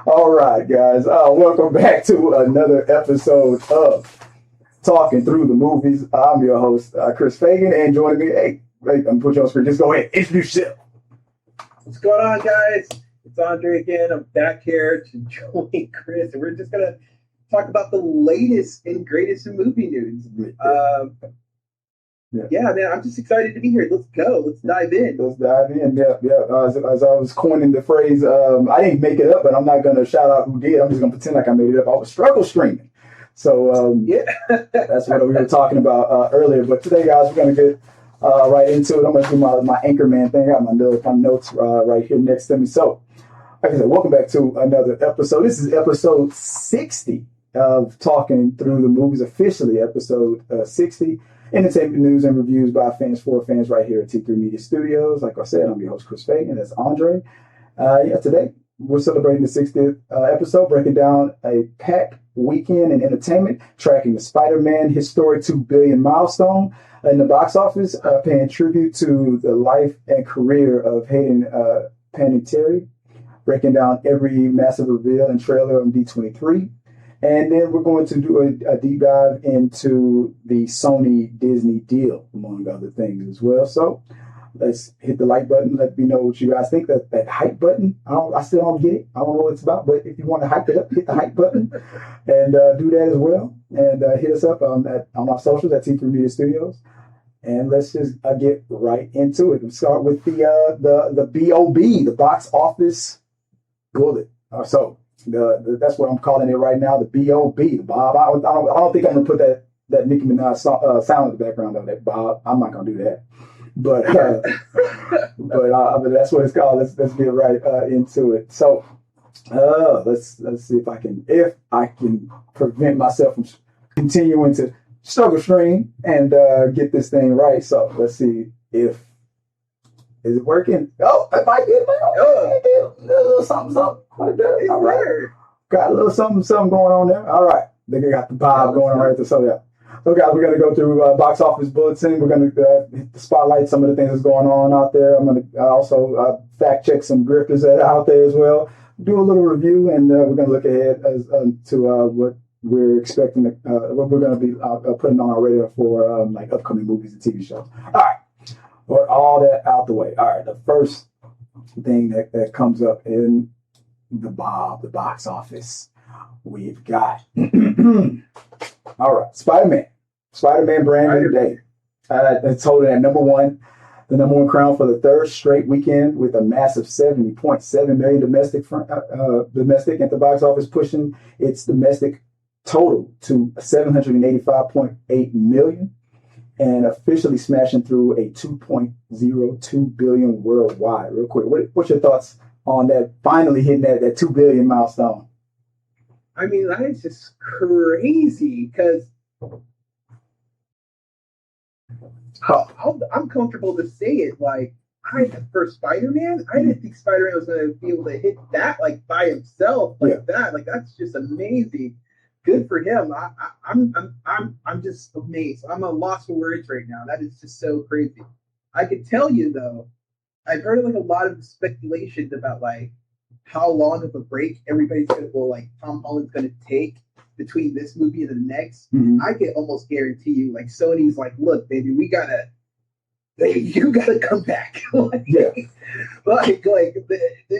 All right, guys. Welcome back to another episode of Talking Through the Movies. I'm your host, Chris Fagan, and joining me, I'm gonna put you on screen. Just go ahead, introduce yourself. What's going on, guys? It's Andre again. I'm back here to join Chris, and we're just gonna talk about the latest and greatest in movie news. Yeah, man, I'm just excited to be here. Let's go. Let's dive in. Yeah. As I was coining the phrase, I didn't make it up, but I'm not going to shout out who did. I'm just going to pretend like I made it up. I was struggle streaming. So, that's what we were talking about earlier. But today, guys, we're going to get right into it. I'm going to do my Anchorman thing. I got my notes right here next to me. So, like I said, welcome back to another episode. This is episode 60 of Talking Through the Movies, officially episode 60. Entertainment news and reviews by fans for fans right here at T3 Media Studios. Like I said, I'm your host, Chris Fagan. That's Andre. Today we're celebrating the 60th episode, breaking down a packed weekend in entertainment, tracking the Spider-Man historic 2 billion milestone in the box office, paying tribute to the life and career of Hayden Panettiere, breaking down every massive reveal and trailer on D23. And then we're going to do a deep dive into the Sony Disney deal, among other things as well. So let's hit the like button. Let me know what you guys think. That hype button, I still don't get it. I don't know what it's about, but if you want to hype it up, hit the hype button and do that as well. And hit us up on our socials at T3 Media Studios. And let's just get right into it. We'll start with the BOB, the box office bullet. That's what I'm calling it right now, the B.O.B., the Bob. I don't think I'm going to put that Nicki Minaj sound in the background of that, Bob. I'm not going to do that. But that's what it's called. Let's get right into it. So let's see if I can prevent myself from continuing to struggle stream and get this thing right. So let's see if is it working? Oh, it might be. A little something like that. All right. Got a little something going on there. All right. They got the Bob going on right there. So, yeah. So, guys, we're going to go through box office bulletin. We're going to hit the spotlight some of the things that's going on out there. I'm going to also fact check some grifters that are out there as well. Do a little review, and we're going to look ahead to what we're expecting, what we're going to be putting on our radar for upcoming movies and TV shows. All right. But all that out the way. All right, the first thing that comes up in the box office, we've got all right, Spider-Man brand new day. It's holding at the number one crown for the third straight weekend with a massive 70.7 million domestic at the box office, pushing its domestic total to 785.8 million. And officially smashing through a 2.02 billion worldwide. Real quick, what's your thoughts on that? Finally hitting that 2 billion milestone. I mean, that is just crazy because I'm comfortable to say it. Like, for Spider-Man, I didn't think Spider-Man was going to be able to hit that by himself that. Like, that's just amazing. Good for him. I'm just amazed. I'm at a loss for words right now. That is just so crazy. I could tell you though, I've heard a lot of speculation about how long of a break everybody's Tom Holland's gonna take between this movie and the next. Mm-hmm. I can almost guarantee you, Sony's look, baby, you gotta come back.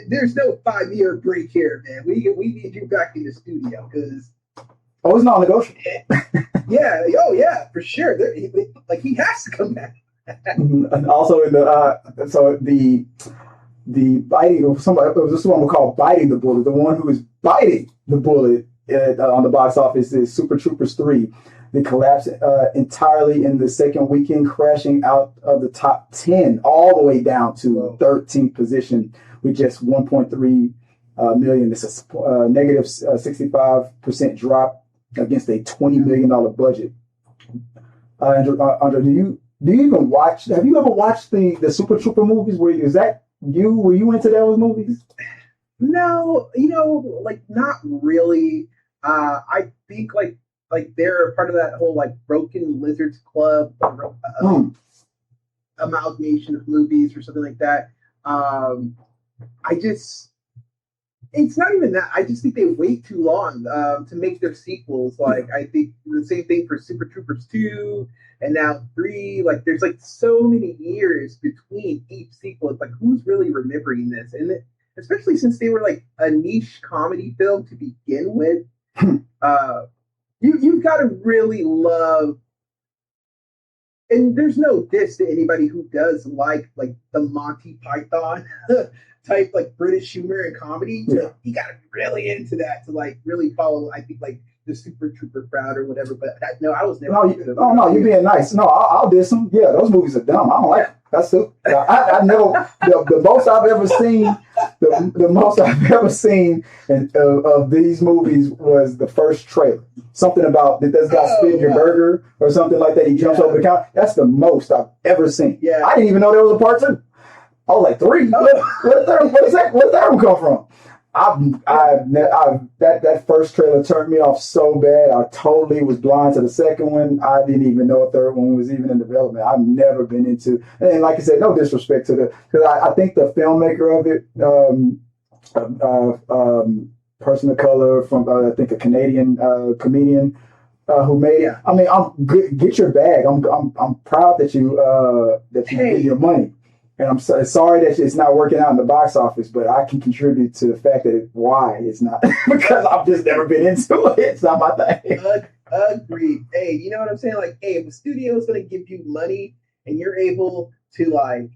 There's no 5-year break here, man. We need you back in the studio because. Oh, it's not negotiable. Yeah. Oh, yeah, for sure. He has to come back. And also in the biting, somebody, it was this one we call biting the bullet. The one who is biting the bullet on the box office is Super Troopers 3. They collapsed entirely in the second weekend, crashing out of the top 10 all the way down to 13th position with just 1.3 million. It's a negative 65% drop against a $20 million budget. Andre, do you even watch? Have you ever watched the Super Trooper movies? Were you into those movies? No, not really. I think they're part of that whole Broken Lizards Club amalgamation of movies or something like that. It's not even that. I just think they wait too long to make their sequels. Like I think the same thing for Super Troopers 2 and now 3. Like there's like so many years between each sequel. It's like who's really remembering this? And especially since they were like a niche comedy film to begin with, you've got to really love. And there's no diss to anybody who does like the Monty Python type like British humor and comedy. Yeah. You got to be really into that to like really follow. I think like the Super Trooper crowd or whatever. But no, I was never. No, you're being nice. No, I'll diss them. Yeah, those movies are dumb. I don't like them. That's it. I never. The most I've ever seen. The most I've ever seen of these movies was the first trailer. Something about that this guy spin your burger or something like that. He jumps over the counter. That's the most I've ever seen. Yeah. I didn't even know there was a part 2. I was like 3. Where did that one come from? That first trailer turned me off so bad. I totally was blind to the second one. I didn't even know a third one was even in development. I've never been into, and like I said, no disrespect to because I think the filmmaker of it, person of color from I think a Canadian comedian who made it. I mean, get your bag. I'm proud that you get your money. And I'm sorry that it's not working out in the box office, but I can contribute to the fact that why it's not because I've just never been into it. It's not my thing. Agreed. Hey, you know what I'm saying? Like, hey, if the studio is going to give you money and you're able to like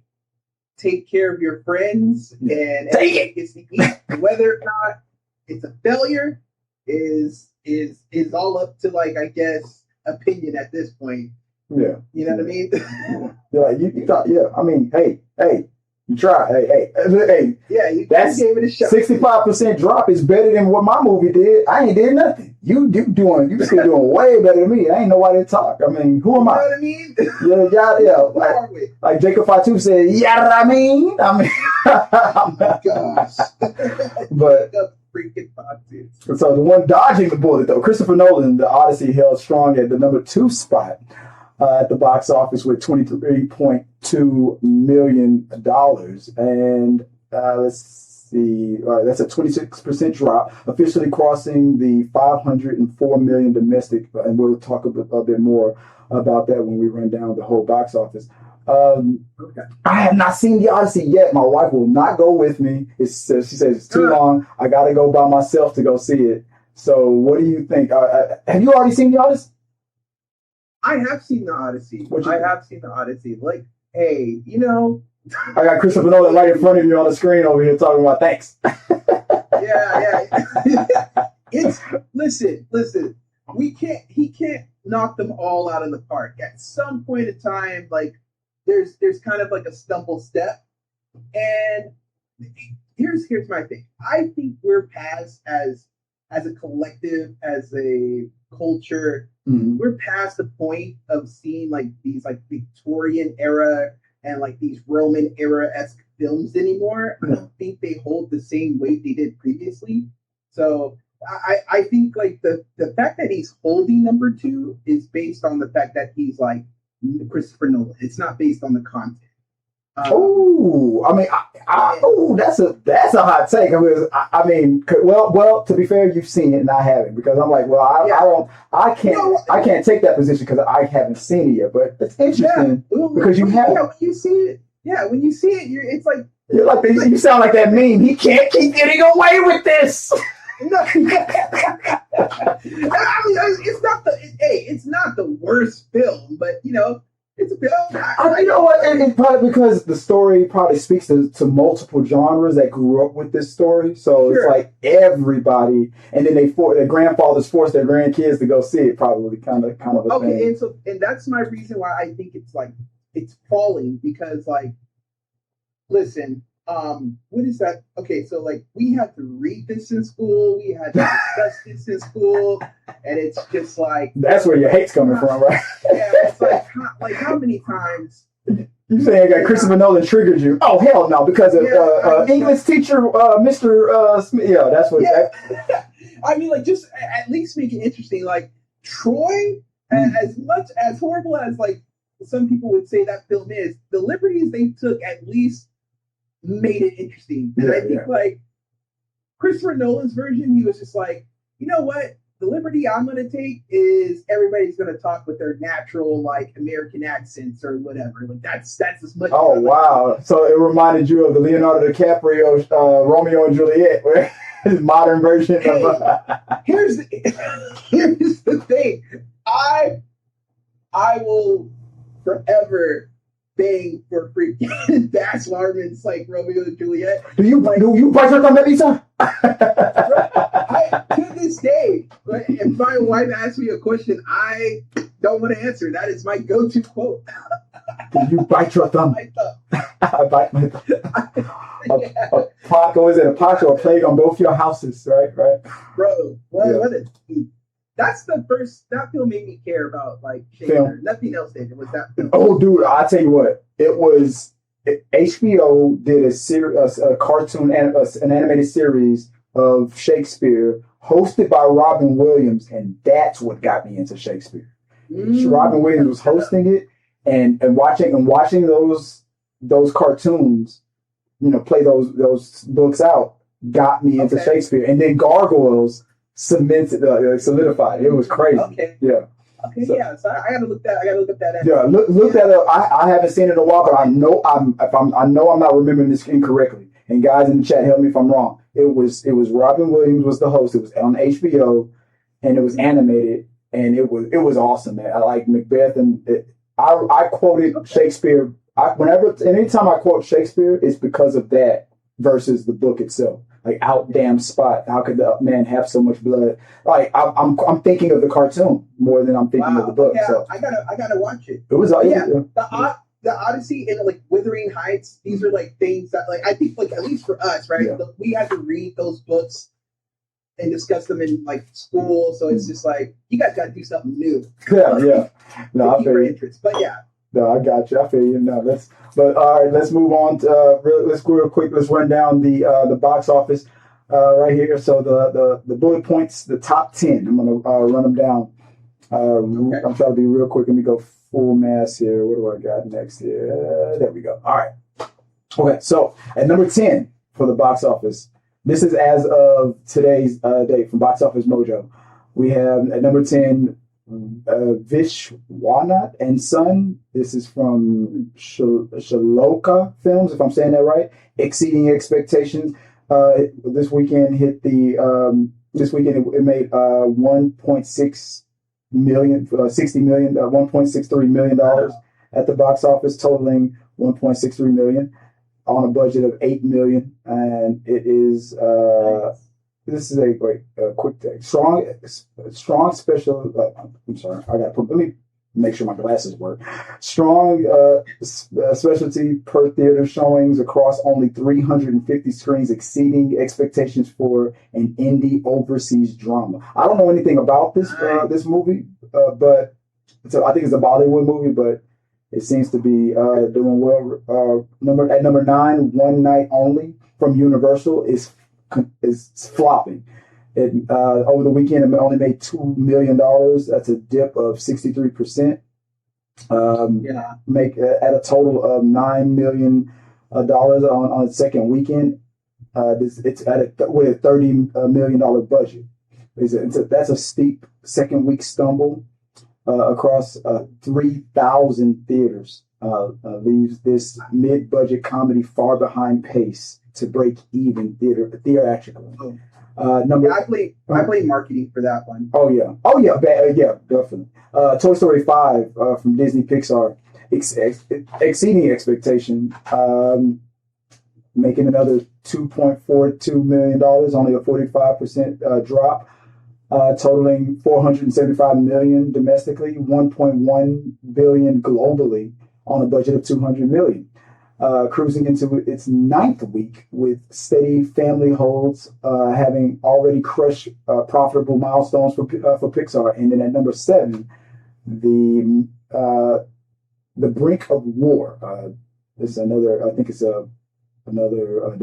take care of your friends and it's to eat, whether or not it's a failure is all up to like I guess opinion at this point. Yeah. You know what I mean? You're like, you thought, yeah. I mean, hey, you try. Hey. Yeah, you that's gave it a shot. 65% drop is better than what my movie did. I ain't did nothing. You still doing way better than me. I ain't know why they talk. I mean, who am I? You know what I mean? Yeah. Like Jacob Fatu said, yeah, I mean. Oh my gosh. But freaking Fatu. So the one dodging the bullet, though, Christopher Nolan, The Odyssey held strong at the number 2 spot. At the box office with $23.2 million. And let's see, that's a 26% drop, officially crossing the $504 million domestic. And we'll talk a bit more about that when we run down the whole box office. Okay. I have not seen The Odyssey yet. My wife will not go with me. She says it's too long. I got to go by myself to go see it. So what do you think? Have you already seen The Odyssey? I have seen The Odyssey. Like, hey, I got Christopher Nolan right in front of you on the screen over here talking about thanks. Yeah. Listen. He can't knock them all out of the park. At some point in time, like there's kind of like a stumble step. And here's my thing. I think we're past as a collective, as a culture. We're past the point of seeing like these like Victorian era and like these Roman era-esque films anymore. I don't think they hold the same weight they did previously. So I think like the fact that he's holding number 2 is based on the fact that he's like Christopher Nolan. It's not based on the content. That's a hot take. I mean, well, to be fair, you've seen it and I haven't because I'm like, well, I can't take that position because I haven't seen it yet. But it's interesting because you have. When you see it, it's like you're like you sound like that meme. He can't keep getting away with this. No, I mean, it's not the worst film, but it's a film. You know what? And probably because the story probably speaks to multiple genres that grew up with this story. So It's like everybody, and then their grandfathers force their grandkids to go see it. Probably kind of a thing. And that's my reason why I think it's like it's falling because like, listen. What is that? Okay, so like we had to read this in school, we had to discuss this in school, and it's just like that's where your hate's coming from, right? Yeah, it's like how many times you saying that Christopher Nolan triggered you? Oh hell no, because of English teacher, Mr. Smith. Yeah, that's what. Yeah. I mean, like just at least make it interesting. Like Troy, as much as horrible as like some people would say that film is, the liberties they took at least made it interesting. And I think like Christopher Nolan's version, he was just like, you know what? The liberty I'm going to take is everybody's going to talk with their natural, like, American accents or whatever. Like, that's as much. Oh, wow. So it reminded you of the Leonardo DiCaprio Romeo and Juliet, where his modern version of... here's the thing. I will forever bang for freaking Baz Luhrmann's, like, Romeo and Juliet. Do you bite your thumb, Lisa? To this day, if my wife asks me a question, I don't want to answer. That is my go-to quote. Do you bite your thumb? I bite my thumb. What is it? A pox or a plague on both your houses, right? Bro, what is that's the first, that film made me care about, like, Shakespeare. Nothing else did. It was that film. Oh, dude, I'll tell you what. HBO did a cartoon, an animated series of Shakespeare hosted by Robin Williams, and that's what got me into Shakespeare. Robin Williams was hosting it, and watching those cartoons, play those books out, got me into Shakespeare. And then Gargoyles solidified. It was crazy. Okay. Yeah. Okay. So I gotta look up that. Yeah. Look that up. I haven't seen it in a while, but I know I'm not remembering this incorrectly. And guys in the chat, help me if I'm wrong. It was Robin Williams was the host. It was on HBO, and it was animated, and it was awesome, man. I like Macbeth, and I quoted Shakespeare. Anytime I quote Shakespeare, it's because of that versus the book itself. Like, out damn spot. How could the man have so much blood? Like, I'm thinking of the cartoon more than I'm thinking of the book. Yeah, so I gotta watch it. It was The Odyssey and, like, Wuthering Heights. These are, like, things that, like, I think, like, at least for us, right? Yeah. We had to read those books and discuss them in, like, school. So it's just like, you guys got to do something new. Yeah. No, I feel you. But yeah. No, I got you. I feel you. No, all right. Let's move on to let's go real quick. Let's run down the box office right here. So the bullet points, the top 10. I'm gonna run them down. I'm trying to be real quick. Let me go full mass here. What do I got next here? There we go. All right. Okay. So at number 10 for the box office, this is as of today's date from Box Office Mojo. We have at number 10. Vishwanath and Son. This is from Shaloka Films, if I'm saying that right. Exceeding expectations. This weekend it made 1.6 million, 60 million, 1.63 million dollars at the box office, totaling 1.63 million on a budget of 8 million, and it is. This is a quick thing. Strong special. I'm sorry. Let me make sure my glasses work. Strong specialty per theater showings across only 350 screens, exceeding expectations for an indie overseas drama. I don't know anything about this movie, but I think it's a Bollywood movie, but it seems to be doing well. At number 9, One Night Only from Universal is flopping. It over the weekend it only made $2 million. That's a dip of 63%. Make at a total of $9 million on the second weekend. It's with a $30 million budget. That's a steep second week stumble across 3,000 theaters. Leaves this mid-budget comedy far behind pace to break even theatrically. I blame marketing for that one. Oh yeah, definitely. Toy Story 5 from Disney Pixar exceeding expectation, making another $2.42 million, only a 45% drop, totaling $475 million domestically, $1.1 billion globally on a budget of $200 million. Cruising into its 9th week with steady family holds, having already crushed profitable milestones for Pixar. And then at number 7, the Brink of War. This is another. I think it's another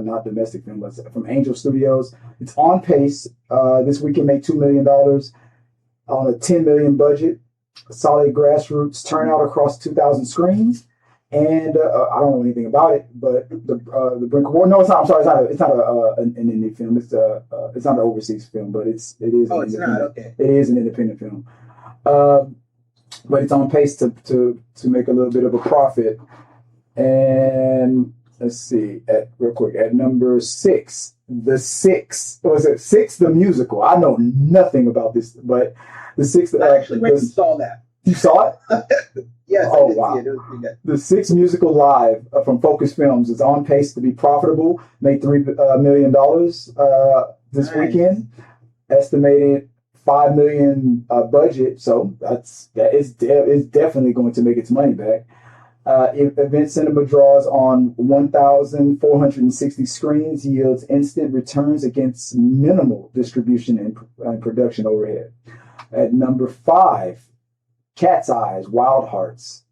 not domestic film, but from Angel Studios. It's on pace. This weekend made $2 million on a $10 million budget. Solid grassroots turnout across 2,000 screens. And I don't know anything about it, but the Brink of War. No, it's not. I'm sorry, it's not an indie film. It's not an overseas film, but it is. Oh, it's not. Okay. It is an independent film, but it's on pace to make a little bit of a profit. And let's see, real quick at number 6, was it 6? The musical. I know nothing about this, but the 6th. I actually went and saw that. You saw it? Yes. Oh, I did wow. see it. It was pretty good. The 6th musical live from Focus Films is on pace to be profitable. Made $3 million this weekend. Estimated $5 million budget. So it's definitely going to make its money back. Event Cinema draws on 1,460 screens, yields instant returns against minimal distribution and production overhead. At number 5, Cat's Eyes, Wild Hearts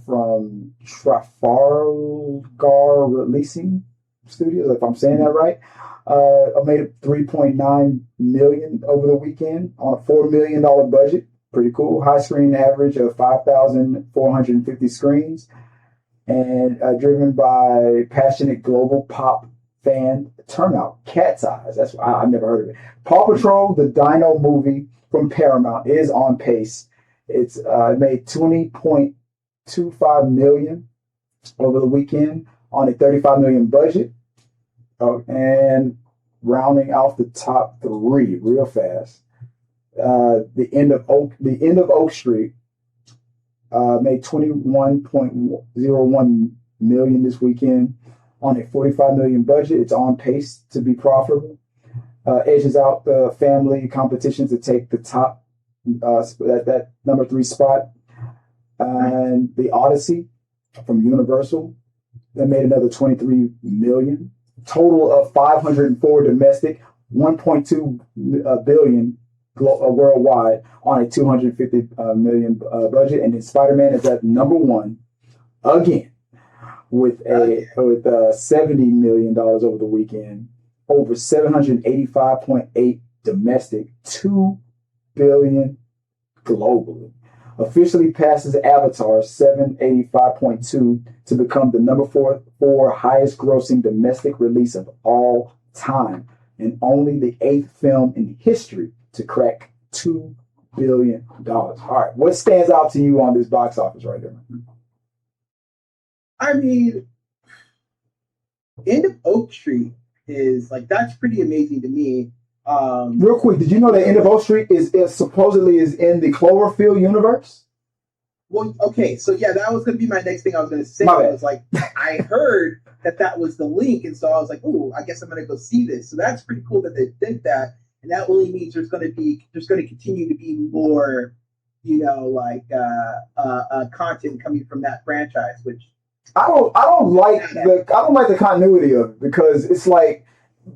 from Trafalgar Releasing Studios, if I'm saying that right. Made $3.9 million over the weekend on a $4 million budget. Pretty cool. High screen average of 5,450 screens. And driven by passionate global pop fan turnout. Cat's Eyes. That's I've never heard of it. Paw Patrol, the Dino movie from Paramount, is on pace. It's made $20.25 million over the weekend on a $35 million budget. And rounding off the top 3 real fast. The end of Oak Street made $21.01 million this weekend on a $45 million budget. It's on pace to be profitable. Edges out the family competition to take the top that number 3 spot. And The Odyssey from Universal, that made another $23 million. Total of 504 domestic, 1.2 billion worldwide on a $250 million budget. And then Spider-Man is at number 1 again with $70 million over the weekend, over 785.8 domestic, 2 billion globally. Officially passes Avatar 785.2 to become the number 4 highest grossing domestic release of all time, and only the 8th film in history to crack $2 billion. All right, what stands out to you on this box office right there? I mean, End of Oak Street is that's pretty amazing to me. Real quick, did you know that End of Oak Street is supposedly is in the Cloverfield universe? Well, okay, so yeah, that was going to be my next thing I was going to say. I was I heard that was the link, and so I was like, oh, I guess I'm going to go see this. So that's pretty cool that they did that, and that only means there's going to continue to be more, content coming from that franchise. Which I don't like the continuity of it, because it's like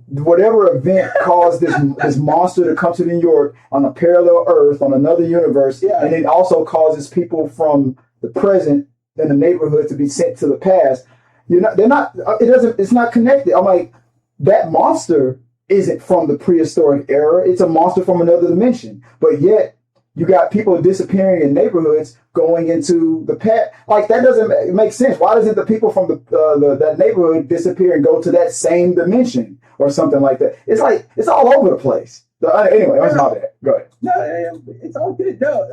whatever event caused this monster to come to New York on a parallel Earth on another universe, and it also causes people from the present in the neighborhood to be sent to the past. It's not connected. I'm like, that monster isn't from the prehistoric era. It's a monster from another dimension. But yet you got people disappearing in neighborhoods going into the past. Like, that doesn't make sense. Why doesn't the people from that neighborhood disappear and go to that same dimension or something like that? It's like, it's all over the place. Anyway, that's my bad. Go ahead. No, it's all good. No,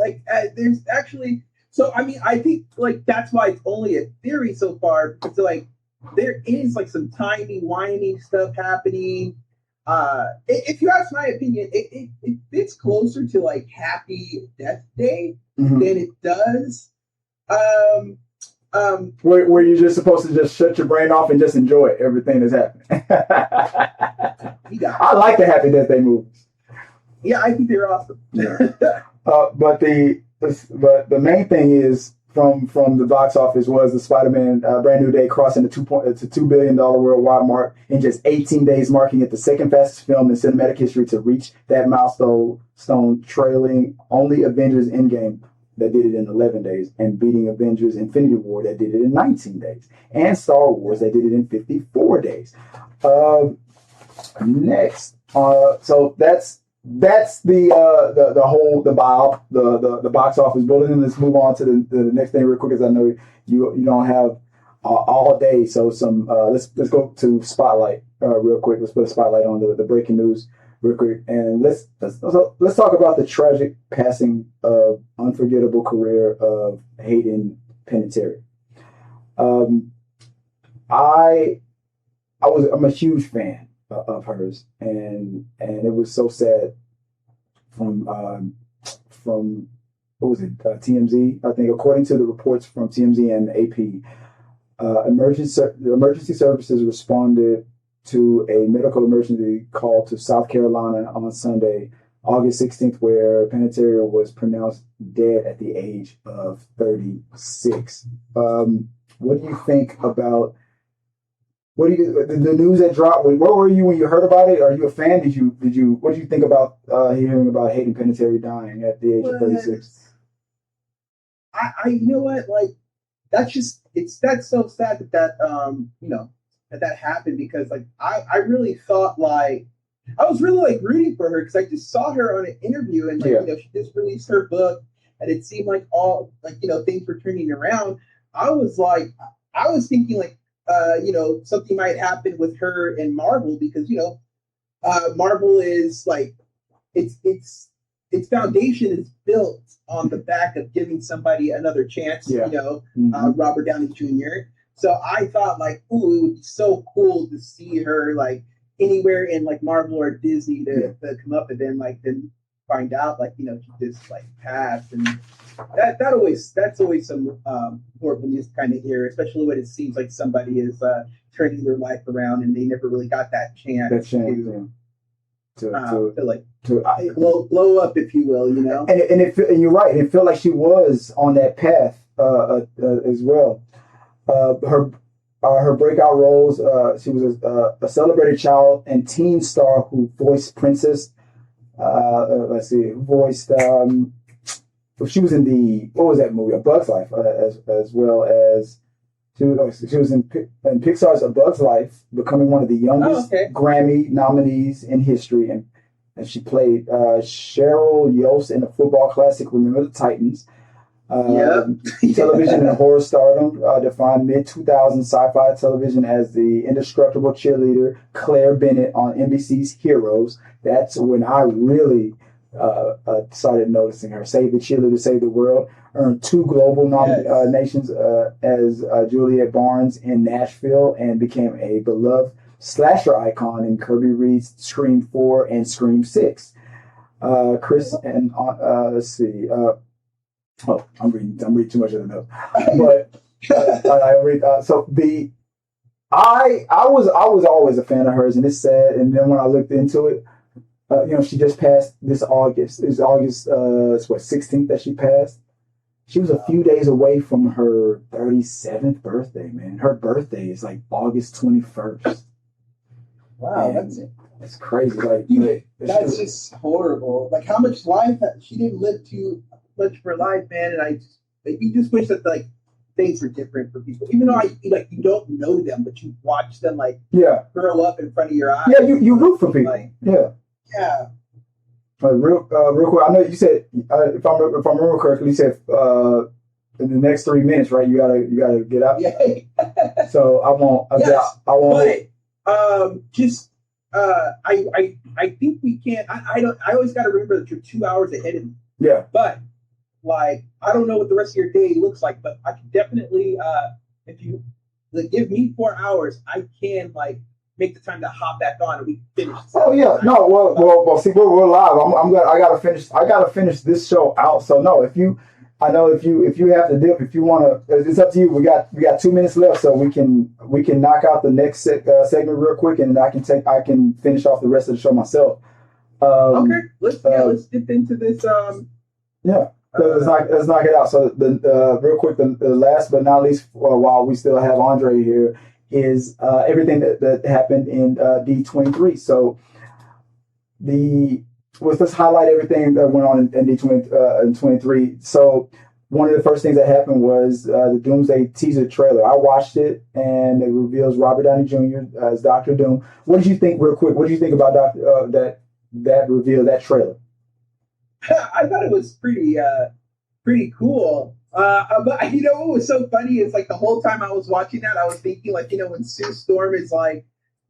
there's actually. So I mean, I think that's why it's only a theory so far, because there is some timey-wimey stuff happening. If you ask my opinion, it fits closer to Happy Death Day than it does. Where you're just supposed to just shut your brain off and just enjoy everything that's happening. I like the Happy Death Day movies. Yeah, I think they're awesome. Yeah. But the main thing is from the box office was the Spider-Man Brand New Day crossing the $2 billion worldwide mark in just 18 days, marking it the second fastest film in cinematic history to reach that milestone, trailing only Avengers Endgame that did it in 11 days, and beating Avengers Infinity War that did it in 19 days, and Star Wars that did it in 54 days. Next, so that's the box office bulletin. Let's move on to the next thing real quick, because I know you don't have all day. So let's go to Spotlight real quick. Let's put a spotlight on the breaking news real quick, and let's talk about the tragic passing of unforgettable career of Hayden Panettiere. I'm a huge fan of hers, and it was so sad from what was it, TMZ, I think, according to the reports from TMZ and AP. Emergency services responded to a medical emergency call to South Carolina on Sunday, August 16th, where Panettiere was pronounced dead at the age of 36. What do you think about the news that dropped? Where were you when you heard about it? Are you a fan? What did you think about hearing about Hayden Panettiere dying at the age of 36? You know what, like, that's so sad that happened, because like I really thought, like, I was really like rooting for her, because I just saw her on an interview, and like, she just released her book, and it seemed like all, like, things were turning around. I was thinking like something might happen with her and Marvel, because Marvel is like, its foundation is built on the back of giving somebody another chance, Robert Downey Jr. So I thought, like, ooh, it would be so cool to see her like anywhere in like Marvel or Disney to come up, and then find out, like, she just like passed, and that's always some horrible news to kind of hear, especially when it seems like somebody is turning their life around and they never really got that chance to blow up, if you will, And you're right. It felt like she was on that path as well. Her breakout roles. She was a celebrated child and teen star who voiced Princess. She was in what was that movie? A Bug's Life, as well as she was in Pixar's A Bug's Life, becoming one of the youngest Grammy nominees in history, and she played Cheryl Yost in the football classic Remember the Titans. Television and horror stardom defined mid-2000s sci-fi television as the indestructible cheerleader Claire Bennett on NBC's Heroes. That's when I really started noticing her. Save the Cheerleader, Save the World. Earned 2 global nominations as Juliet Barnes in Nashville, and became a beloved slasher icon in Kirby Reed's Scream 4 and Scream 6. Chris and let's see. I'm reading too much of the notes, but I read. I was always a fan of hers, and it's sad. And then when I looked into it, she just passed this August. It's August, it's 16th that she passed. She was a few days away from her 37th birthday, man. Her birthday is like August 21st. Wow, that's crazy. Like, that's just horrible. Like, how much life she didn't live too much for life, man. And you just wish that, like, things were different for people, even though you don't know them, but you watch them grow up in front of your eyes. Yeah, you root for people. Yeah. Real quick, I know you said if I remember correctly, you said in the next 3 minutes, right? You gotta get out. Yeah. So I won't. Yes. I won't. But I think we can't. I always got to remember that you're 2 hours ahead of me. Yeah. But like, I don't know what the rest of your day looks like, but I can definitely if you give me 4 hours, I can make the time to hop back on and we finish. Oh yeah, no, well. See, we're live. I gotta finish this show out. So no, if you have to dip, if you want to, it's up to you. We got 2 minutes left, so we can knock out the next segment real quick, and I can finish off the rest of the show myself. Okay, let's dip into this. Let's knock it out. So real quick, the last but not least, while we still have Andre here, is everything that happened in D23. So let's highlight everything that went on in D23. So one of the first things that happened was the Doomsday teaser trailer. I watched it, and it reveals Robert Downey Jr. as Dr. Doom. What did you think, real quick? What did you think about that reveal, that trailer? I thought it was pretty cool. But you know what was so funny is like the whole time I was watching that, I was thinking like, you know, when Sue Storm is like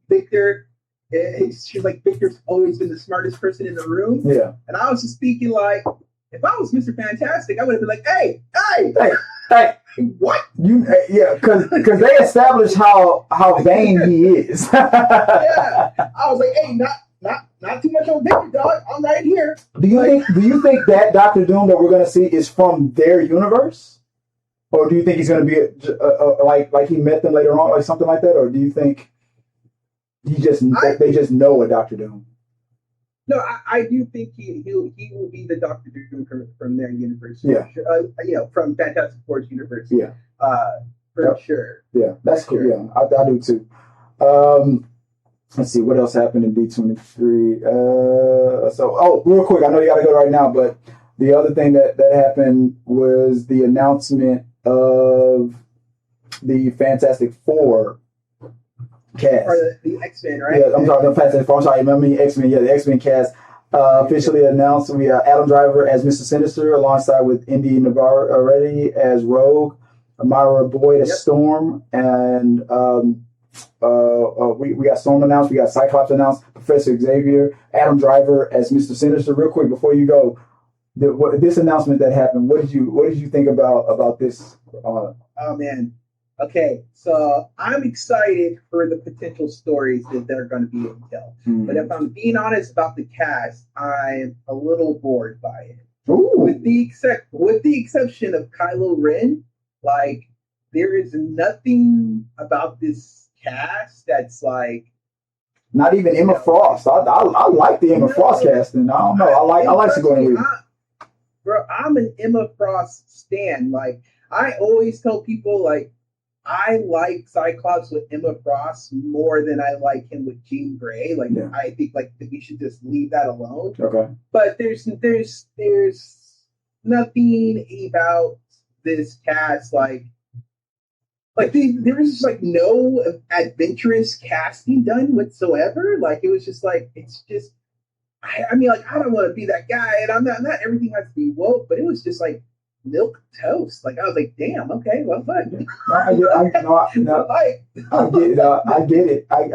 Victor, she's like Victor's always been the smartest person in the room. Yeah. And I was just thinking like, if I was Mr. Fantastic, I would have been like, hey, what? Because they established how vain he is. Yeah, I was like, hey, not too much on Victor, dog. I'm right here. Do you think that Doctor Doom that we're going to see is from their universe, or do you think he's going to be like he met them later on, or something like that, or do you think they just know a Doctor Doom? No, I do think he will be the Doctor Doom from their universe. Yeah, sure. You know, from Fantastic Four's universe. Yeah, for sure. Yeah, that's cool. Sure. Yeah, I do too. Let's see what else happened in D23. Real quick, I know you got to go right now, but the other thing that happened was the announcement of the Fantastic Four cast. Or the X-Men, right? Yeah, I'm sorry, the Fantastic Four. I'm sorry, I mean X-Men. Yeah, the X-Men cast officially announced. We have Adam Driver as Mr. Sinister, alongside with Indy Navarrete as Rogue, Amara Boyd as Storm, and we got Storm announced. We got Cyclops announced. Professor Xavier, Adam Driver as Mr. Sinister. Real quick before you go, this announcement that happened. What did you think about this? Oh man. Okay, so I'm excited for the potential stories that they're going to be able to tell. But if I'm being honest about the cast, I'm a little bored by it. Ooh. With the exception of Kylo Ren, like there is nothing about this cast that's like. Not even Emma Frost. I like the Emma Frost casting. I don't know. I like Sigourney Weaver. Bro, I'm an Emma Frost stan. Like I always tell people, like. I like Cyclops with Emma Frost more than I like him with Jean Grey. Like I think like that we should just leave that alone. Okay. But there's nothing about this cast like there was just like no adventurous casting done whatsoever. Like it was just like it's just I mean like I don't want to be that guy, and I'm not everything has to be woke, but it was just like milk toast. Like I was like, damn, okay, well, fine. I get it. I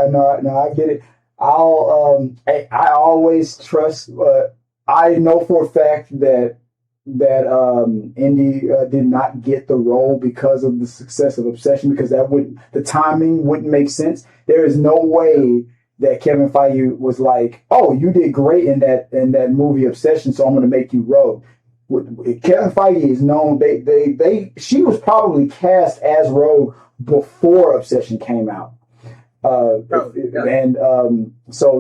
get it. I always trust. I know for a fact that Indy did not get the role because of the success of Obsession, because the timing wouldn't make sense. There is no way that Kevin Feige was like, oh, you did great in that movie Obsession, so I'm going to make you Rogue. Kevin Feige is known. She was probably cast as Rogue before Obsession came out, so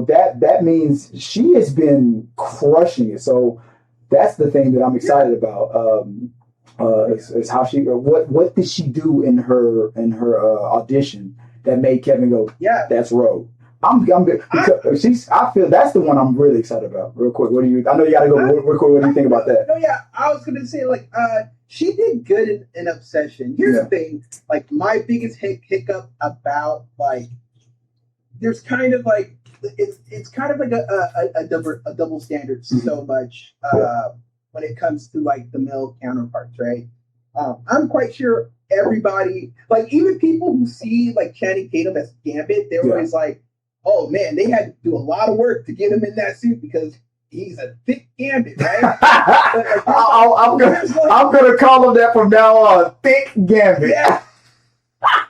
that means she has been crushing it. So that's the thing that I'm excited about. Is how she what did she do in her audition that made Kevin go, yeah, that's Rogue. I'm good. I feel that's the one I'm really excited about. Real quick, I know you gotta go. Real quick, what do you think about that? No, yeah, I was gonna say like, she did good in Obsession. Here's the thing, like my biggest hiccup about like, there's kind of like it's kind of like a double standard so much when it comes to like the male counterparts, right? I'm quite sure everybody, like even people who see like Channing Tatum as Gambit, they're always like, oh man, they had to do a lot of work to get him in that suit because he's a thick Gambit, right? I'm gonna call him that from now on, thick Gambit. Yeah.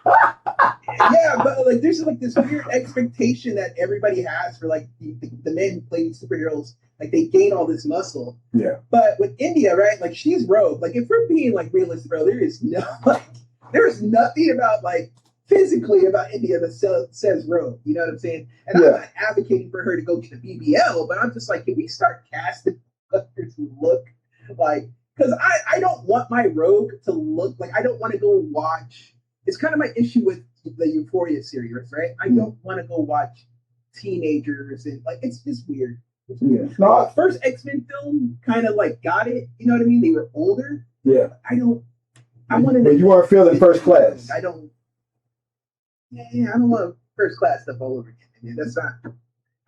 Yeah, but like there's like this weird expectation that everybody has for like the men who play these superheroes, like they gain all this muscle. Yeah. But with India, right? Like she's Rogue. Like if we're being like realistic, bro, there is nothing about like physically about India that says Rogue. You know what I'm saying? And I'm not advocating for her to go get a BBL, but I'm just like, can we start casting actors who look like? Because I don't want my Rogue to look like. I don't want to go watch. It's kind of my issue with the Euphoria series, right? I don't want to go watch teenagers and like it's just weird. Yeah. No, first X-Men film kind of like got it. You know what I mean? They were older. Yeah. I wanted. But you weren't feeling first class. I don't want first class stuff all over again. I mean, that's not.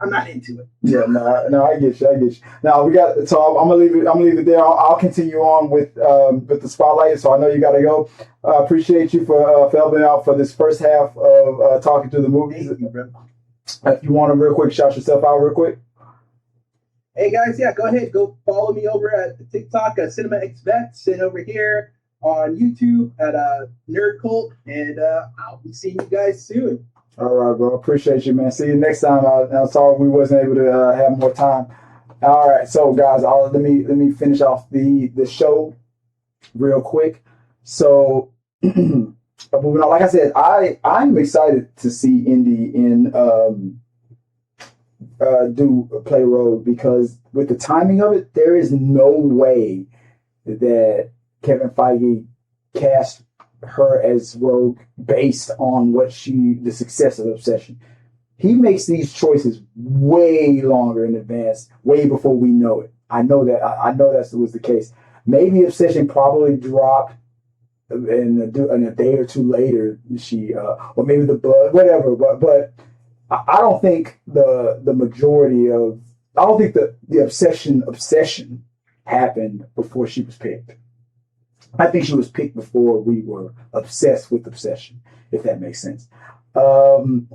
I'm not into it. Yeah, no, I get you. Now we got, so I'm gonna leave it. I'm gonna leave it there. I'll continue on with the spotlight. So I know you got to go. Appreciate you for helping out for this first half of talking through the movies. If you want to real quick, shout yourself out real quick. Hey guys, yeah, go ahead, go follow me over at the TikTok at Cinema Expects and over here on YouTube at Nerd Cult, and I'll be seeing you guys soon. All right, bro. Appreciate you, man. See you next time. I'm sorry we wasn't able to have more time. All right, so guys, let me finish off the show real quick. So, moving on. Like I said, I'm excited to see Indy in play Rogue, because with the timing of it, there is no way that Kevin Feige cast her as Rogue based on the success of Obsession. He makes these choices way longer in advance, way before we know it. I know that was the case. Maybe Obsession probably dropped in a day or two later. Or maybe the blood, whatever. But I don't think the majority of I don't think the obsession happened before she was picked. I think she was picked before we were obsessed with Obsession, if that makes sense. So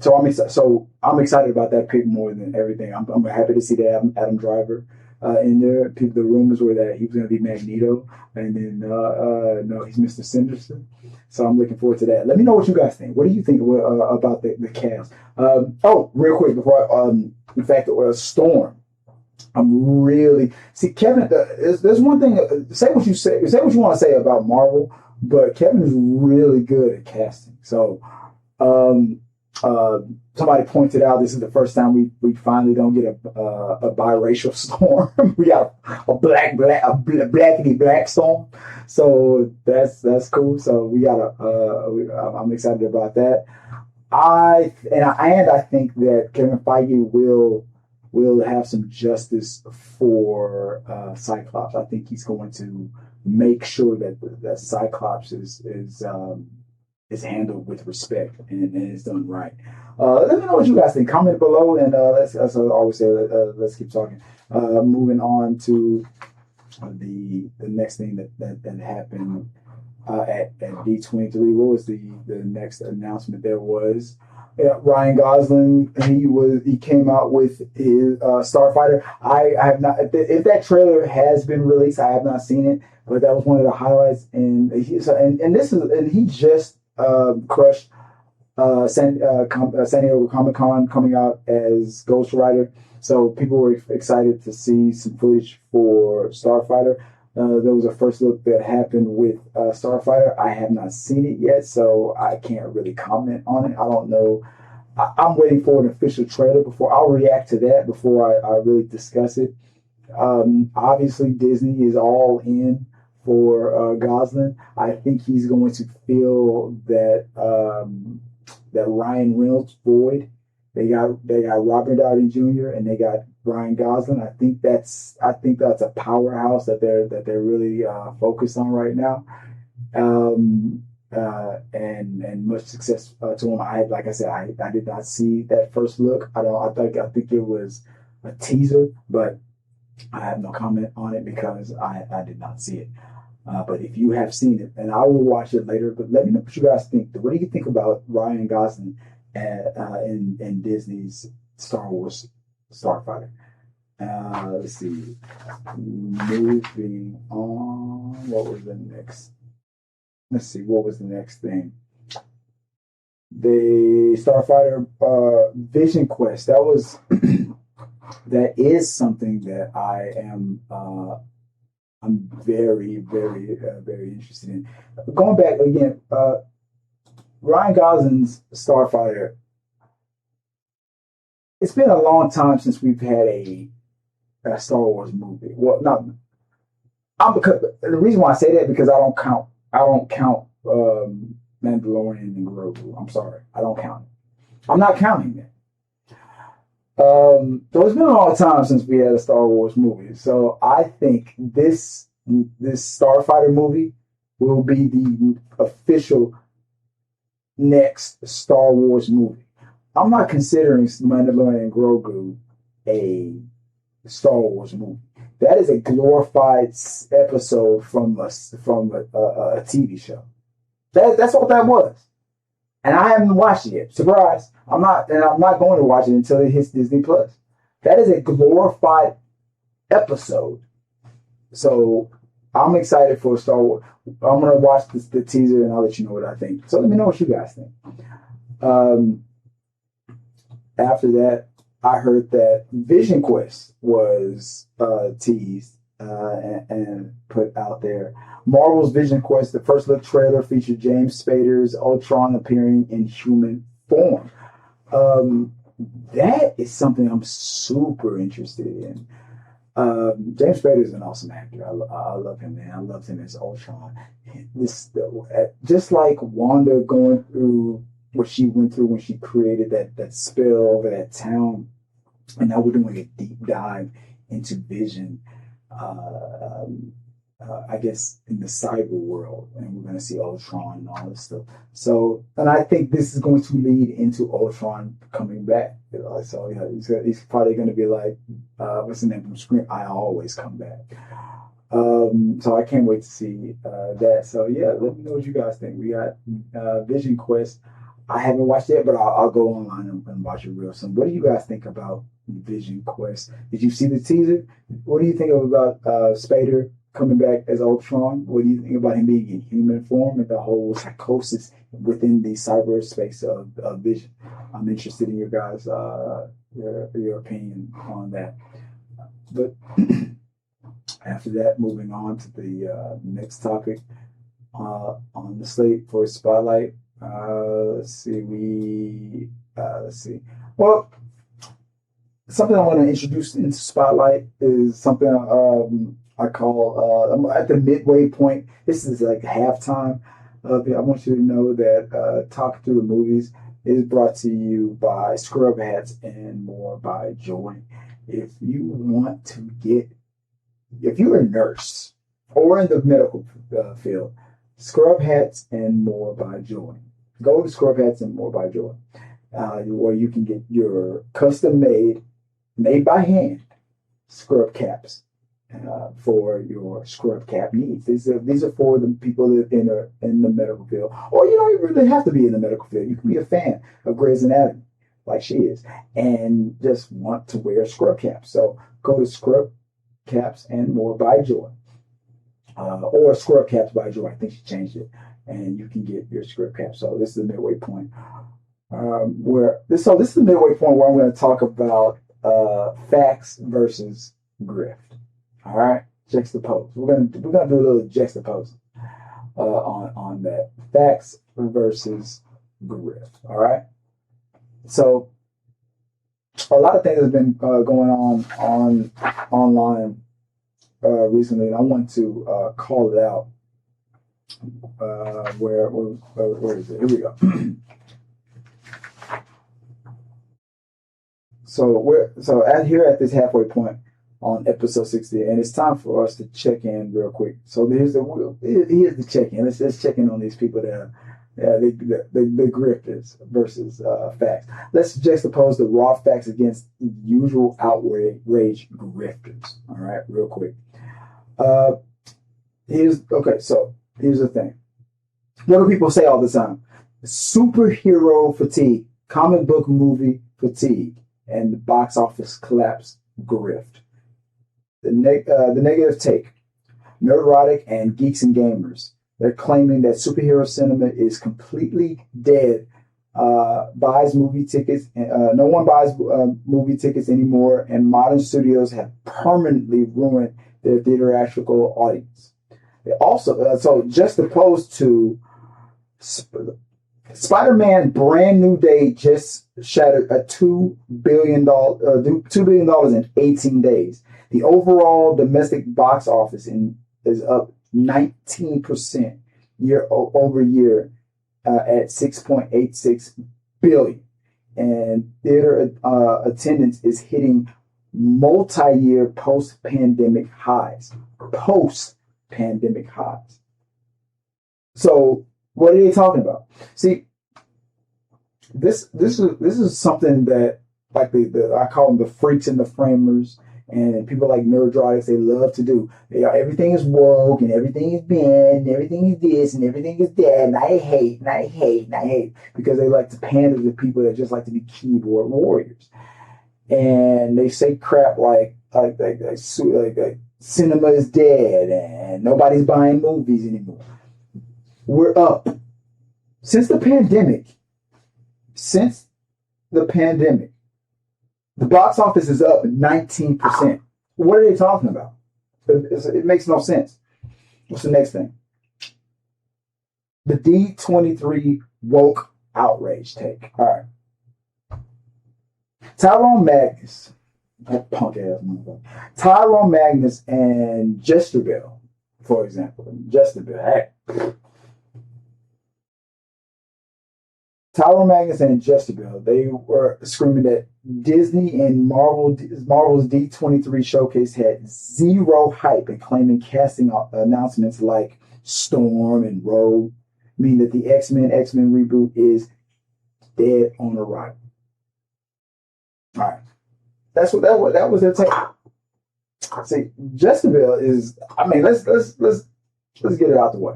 I'm excited about that pick more than everything. I'm happy to see that Adam Driver in there. The rumors were that he was going to be Magneto, and then no, he's Mr. Sinister. So I'm looking forward to that. Let me know what you guys think. What do you think about the cast? Real quick before in fact, Storm. I'm really Kevin. There's one thing. Say what you want to say about Marvel, but Kevin is really good at casting. So, somebody pointed out this is the first time we finally don't get a biracial Storm. We got a blackity black Storm. So that's cool. So we got I'm excited about that. I think that Kevin Feige will have some justice for Cyclops. I think he's going to make sure that Cyclops is handled with respect and is done right. Let me know what you guys think. Comment below, and let's, as I always say, let's keep talking. Moving on to the next thing that happened at D23. What was the next announcement? There was Ryan Gosling. He came out with his Starfighter. I have not. If that trailer has been released, I have not seen it, but that was one of the highlights. And he just crushed San Diego Comic-Con, coming out as Ghost Rider. So people were excited to see some footage for Starfighter. There was a first look that happened with Starfighter. I have not seen it yet, so I can't really comment on it. I don't know. I'm waiting for an official trailer before I'll react to that before I really discuss it. Obviously, Disney is all in for Gosling. I think he's going to feel that that Ryan Reynolds void. They got Robert Downey Jr. and they got Ryan Gosling. I think that's a powerhouse that they're really focused on right now, and much success to him. Like I said, I did not see that first look. I think it was a teaser, but I have no comment on it because I did not see it. But if you have seen it, and I will watch it later, but let me know what you guys think. What do you think about Ryan Gosling in Disney's Star Wars Starfighter? Let's see. Moving on. What was the next? Let's see. What was the next thing? The Starfighter Vision Quest. That is something that I'm very, very, very interested in. Going back again, Ryan Gosling's Starfighter. It's been a long time since we've had a Star Wars movie. Well, because the reason why I say that because I don't count Mandalorian and Grogu. I'm sorry, I don't count it. I'm not counting that. So it's been a long time since we had a Star Wars movie. So I think this Starfighter movie will be the official next Star Wars movie. I'm not considering Mandalorian and Grogu a Star Wars movie. That is a glorified episode from a TV show. That's what that was. And I haven't watched it yet. Surprise! I'm not going to watch it until it hits Disney Plus. That is a glorified episode. So I'm excited for Star Wars. I'm gonna watch the teaser and I'll let you know what I think. So let me know what you guys think. After that, I heard that Vision Quest was teased and put out there. Marvel's Vision Quest, the first look trailer featured James Spader's Ultron appearing in human form. That is something I'm super interested in. James Spader is an awesome actor. I love him, man. I loved him as Ultron. Just like Wanda going through what she went through when she created that spell over that town, and now we're doing a deep dive into Vision. I guess in the cyber world, and we're going to see Ultron and all this stuff. So, and I think this is going to lead into Ultron coming back. So yeah, he's probably going to be like, what's the name from Scream? I always come back. So I can't wait to see that. So yeah, let me know what you guys think. We got Vision Quest. I haven't watched it, but I'll go online and watch it real soon. What do you guys think about Vision Quest? Did you see the teaser? What do you think about Spader coming back as Ultron? What do you think about him being in human form and the whole psychosis within the cyberspace of Vision? I'm interested in your guys' your opinion on that. But after that, moving on to the next topic on the slate for Spotlight. Let's see. Well, something I want to introduce into Spotlight is something I call I'm at the midway point. This is like halftime of it. I want you to know that Talking Through the Movies is brought to you by Scrub Hats and More by Joy. If you're a nurse or in the medical field, Scrub Hats and More by Joy. Go to Scrub Hats and More by Joy, where you can get your custom made by hand scrub caps for your scrub cap needs. These are for the people that in the medical field, or you don't even really have to be in the medical field. You can be a fan of Grey's Anatomy, like she is, and just want to wear scrub caps. So go to Scrub Caps and More by Joy. Or Scrub Caps by Joy. I think she changed it. And you can get your scrub cap. So this is the midway point. This is the midway point where I'm going to talk about facts versus grift. All right, juxtapose. We're gonna do a little juxtapose on that. Facts versus grift. All right. So a lot of things have been going on online recently, and I want to call it out. Where is it? Here we go. So at this halfway point on episode 60, and it's time for us to check in real quick. So here's the check in. Let's check in on these people that are the grifters versus facts. Let's juxtapose the raw facts against usual outrage grifters. All right, real quick. Here's the thing. What do people say all the time? Superhero fatigue, comic book movie fatigue, and the box office collapse grift. The negative take. Neurotic and geeks and gamers. They're claiming that superhero cinema is completely dead. Buys movie tickets. No one buys movie tickets anymore, and modern studios have permanently ruined their theatrical audience. They also, so just opposed to Spider-Man Brand New Day just shattered a $2 billion in 18 days. The overall domestic box office is up 19% year over year at 6.86 billion. And theater attendance is hitting multi-year post-pandemic highs. So what are they talking about? See, this is something that like I call them the freaks and the framers, and people like nerdroids. They love to do. Everything is woke and everything is banned and everything is this and everything is that, and I hate and I hate and I hate because they like to pander to people that just like to be keyboard warriors, and they say crap like cinema is dead and nobody's buying movies anymore. We're up since the pandemic. Since the pandemic. The box office is up 19%. What are they talking about? It makes no sense. What's the next thing? The D23 woke outrage take. All right. Tyrone Magnus, that punk ass motherfucker. Tyrone Magnus and Jesterbell, for example. Jesterbell, hey. Tyrone Magnus and Jesterbell, they were screaming that Disney and Marvel's D23 showcase had zero hype and claiming casting announcements like Storm and Rogue mean that the X-Men reboot is dead on arrival. All right. That was their take. See, Jesterbell is, I mean, let's get it out the way.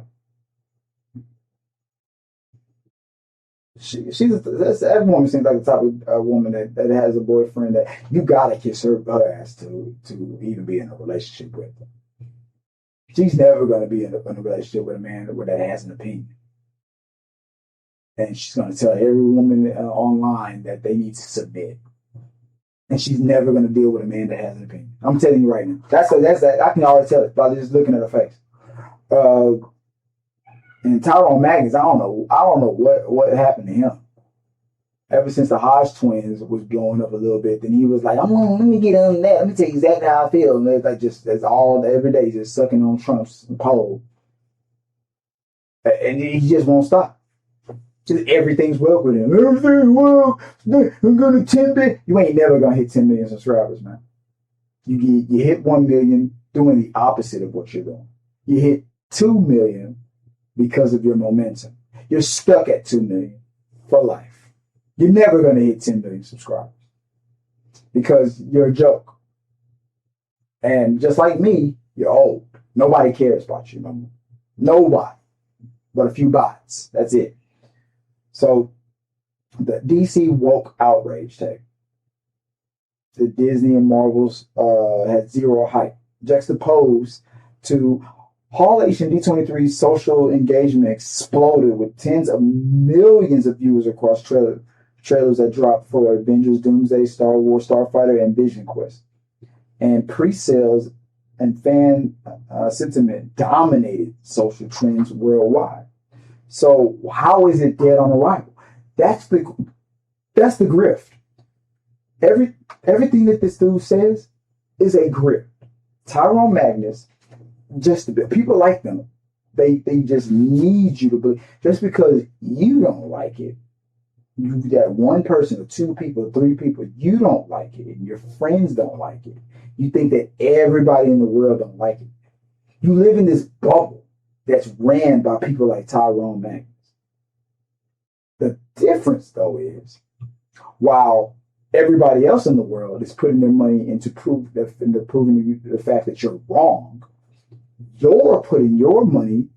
That woman seems like the type of woman that has a boyfriend that you gotta kiss her ass to even be in a relationship with. She's never gonna be in a relationship with a man that has an opinion, and she's gonna tell every woman online that they need to submit, and she's never gonna deal with a man that has an opinion. I'm telling you right now. That's that. I can already tell it by just looking at her face. And Tyrone Magnus, I don't know what happened to him. Ever since the Hodge twins was blowing up a little bit, then he was like, let me get on that. Let me tell you exactly how I feel. And it's like that's all every day, just sucking on Trump's pole. And he just won't stop. Just everything's well with him. Everything's well. I'm gonna 10 million. You ain't never gonna hit 10 million subscribers, man. You hit 1 million doing the opposite of what you're doing. You hit 2 million because of your momentum. You're stuck at 2 million for life. You're never going to hit 10 million subscribers because you're a joke. And just like me, you're old. Nobody cares about you no more. Nobody. But a few bots. That's it. So the DC woke outrage take. The Disney and Marvel's had zero hype. Juxtaposed to Hall H and D23's social engagement exploded with tens of millions of views across trailers that dropped for Avengers, Doomsday, Star Wars, Starfighter, and Vision Quest. And pre-sales and fan sentiment dominated social trends worldwide. So how is it dead on arrival? That's the grift. Everything that this dude says is a grift. Tyrone Magnus, just a bit. People like them. They just need you to believe. Just because you don't like it, you that one person or two people, or three people, you don't like it, and your friends don't like it. You think that everybody in the world don't like it. You live in this bubble that's ran by people like Tyrone Magnus. The difference, though, is while everybody else in the world is putting their money into proving the fact that you're wrong, you're putting your money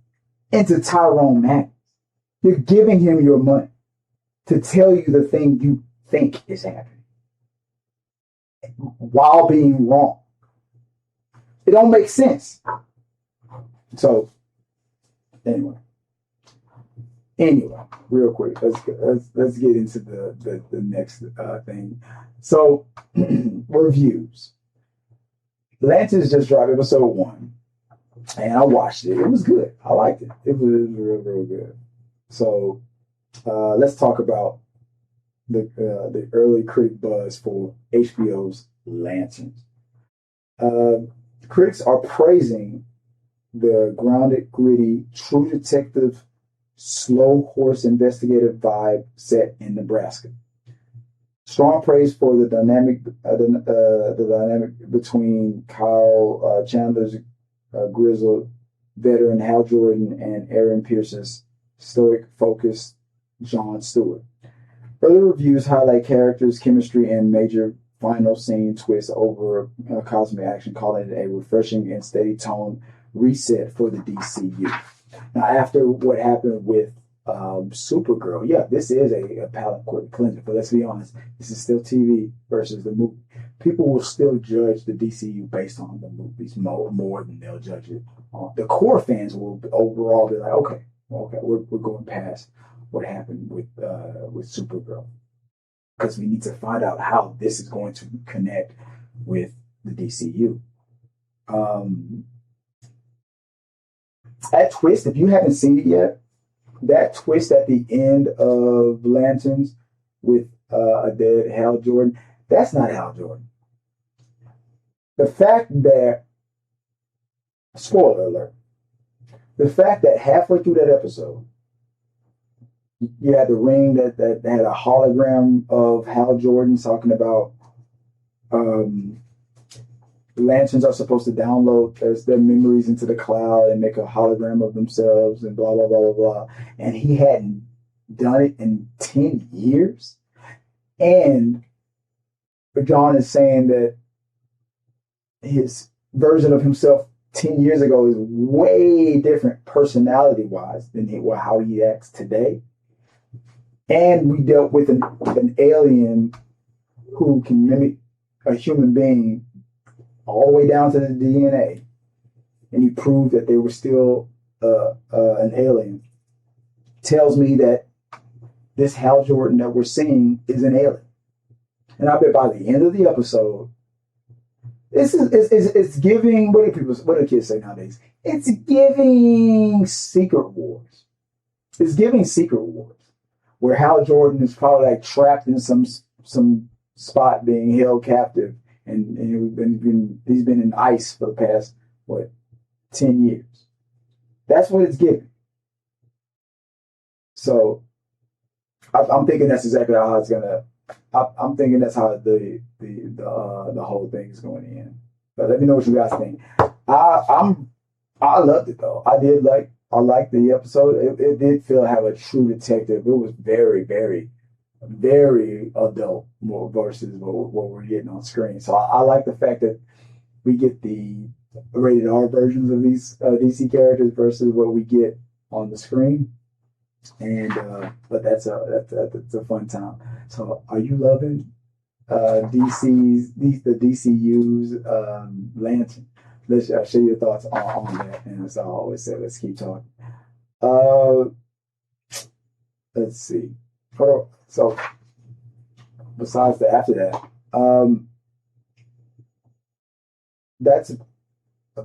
into Tyrone Magnus. You're giving him your money to tell you the thing you think is happening while being wrong. It don't make sense. So, anyway, real quick, let's get into the next thing. So, reviews. Atlantis just dropped episode 1. And I watched it. It was good. I liked it. It was real, real good. So let's talk about the early critic buzz for HBO's Lanterns. Critics are praising the grounded, gritty, true detective, slow horse investigative vibe set in Nebraska. Strong praise for the dynamic between Kyle Chandler's grizzled veteran Hal Jordan and Aaron Pierce's stoic, focused Jon Stewart. Early reviews highlight characters, chemistry, and major final scene twists over cosmic action, calling it a refreshing and steady tone reset for the DCU. Now, after what happened with Supergirl, yeah, this is a palate cleanser. But let's be honest, this is still TV versus the movie. People will still judge the DCU based on the movies more than they'll judge it. The core fans will overall be like, okay, we're going past what happened with Supergirl because we need to find out how this is going to connect with the DCU. That twist, if you haven't seen it yet, that twist at the end of Lanterns with a dead Hal Jordan, that's not Hal Jordan. The fact that, spoiler alert, the fact that halfway through that episode, you had the ring that had a hologram of Hal Jordan talking about lanterns are supposed to download their memories into the cloud and make a hologram of themselves and blah, blah, blah, blah, blah. And he hadn't done it in 10 years. And John is saying that his version of himself 10 years ago is way different personality-wise than how he acts today. And we dealt with an alien who can mimic a human being all the way down to the DNA, and he proved that they were still an alien. Tells me that this Hal Jordan that we're seeing is an alien. And I bet by the end of the episode, it's giving, what do kids say nowadays? It's giving Secret Wars. It's giving Secret Wars, where Hal Jordan is probably like trapped in some spot being held captive. And he's been in ice for the past, 10 years. That's what it's giving. So I'm thinking that's exactly how it's gonna. I'm thinking that's how the whole thing is going to end. But let me know what you guys think. I loved it though. I liked the episode. It did feel have a true detective. It was very, very, very adult more versus what we're getting on screen. So I like the fact that we get the rated R versions of these DC characters versus what we get on the screen. And but that's a fun time. So are you loving the DCU's Lantern? Let's share your thoughts on that. And as I always say, let's keep talking. Let's see. So besides that, after that,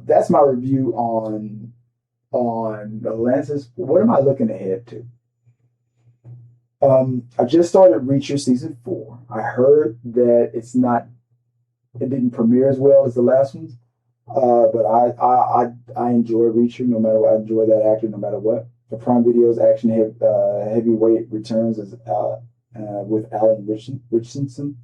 that's my review on Atlantis. What am I looking ahead to? I just started Reacher season 4. I heard that it didn't premiere as well as the last ones. But I enjoy Reacher no matter what. I enjoy that actor no matter what. The Prime Video's action heavyweight returns as with Alan Richardson.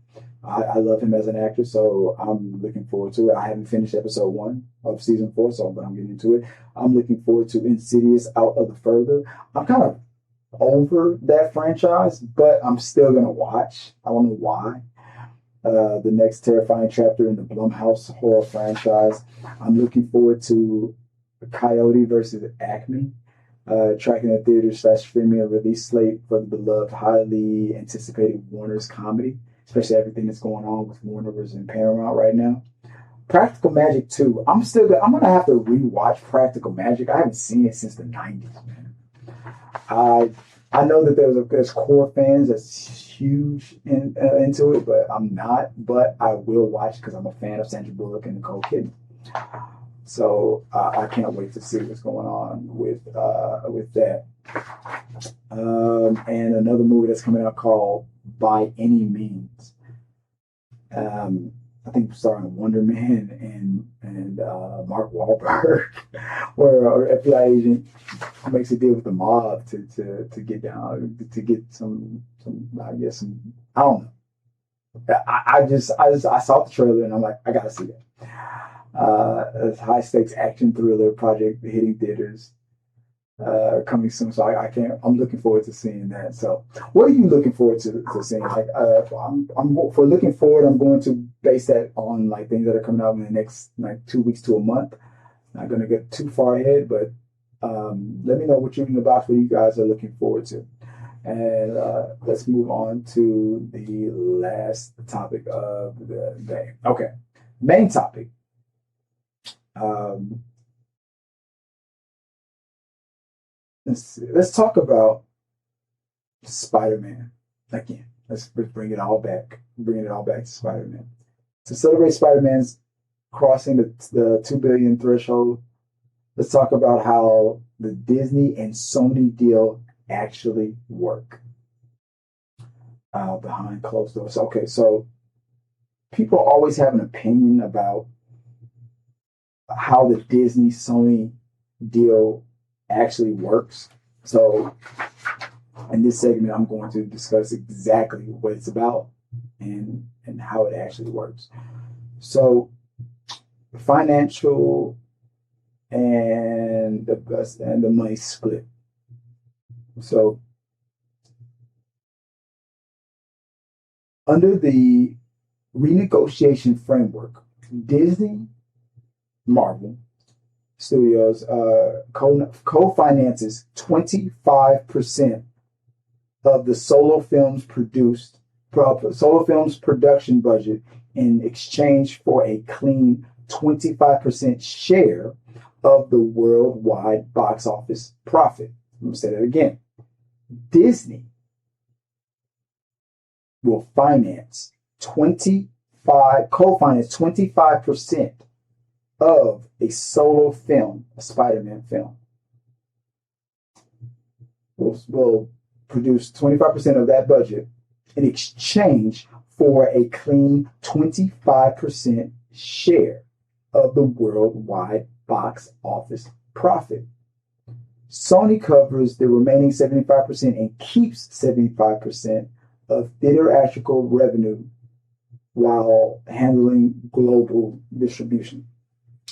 I love him as an actor, so I'm looking forward to it. I haven't finished episode 1 of season 4, but I'm getting into it. I'm looking forward to Insidious Out of the Further. I'm kind of over that franchise, but I'm still gonna watch. I don't know why. The next terrifying chapter in the Blumhouse horror franchise. I'm looking forward to Coyote versus Acme. Tracking the theater/streaming release slate for the beloved, highly anticipated Warner's comedy, especially everything that's going on with Warner's and Paramount right now. Practical Magic 2. I'm gonna have to rewatch Practical Magic. I haven't seen it since the 90s, man. I know that there's core fans that's huge into it, but I'm not. But I will watch because I'm a fan of Sandra Bullock and Nicole Kidman. So I can't wait to see what's going on with that. And another movie that's coming out called By Any Means. I think starring Wonder Man and Mark Wahlberg, where an FBI agent makes a deal with the mob to get down to get some I guess some, I don't know. I saw the trailer and I'm like, I gotta see that. A high stakes action thriller project hitting theaters. coming soon. So I can't. I'm looking forward to seeing that. So, what are you looking forward to seeing? Like, for looking forward, I'm going to base that on like things that are coming out in the next like 2 weeks to a month. Not going to get too far ahead, but let me know what you're in the box, what you guys are looking forward to. And let's move on to the last topic of the day. Okay, main topic. Um, let's talk about Spider-Man again. Let's bring it all back. Bring it all back to Spider-Man. To celebrate Spider-Man's crossing the 2 billion threshold, let's talk about how the Disney and Sony deal actually work behind closed doors. Okay, so people always have an opinion about how the Disney Sony deal actually works. So in this segment, I'm going to discuss exactly what it's about and how it actually works. So financial and the money split. So under the renegotiation framework, Disney Marvel Studios co-finances 25% of the solo films production budget in exchange for a clean 25% share of the worldwide box office profit. I'm going to say that again. Disney will co-finance 25% of a solo film, a Spider-Man film. Will produce 25% of that budget in exchange for a clean 25% share of the worldwide box office profit. Sony covers the remaining 75% and keeps 75% of theatrical revenue while handling global distribution.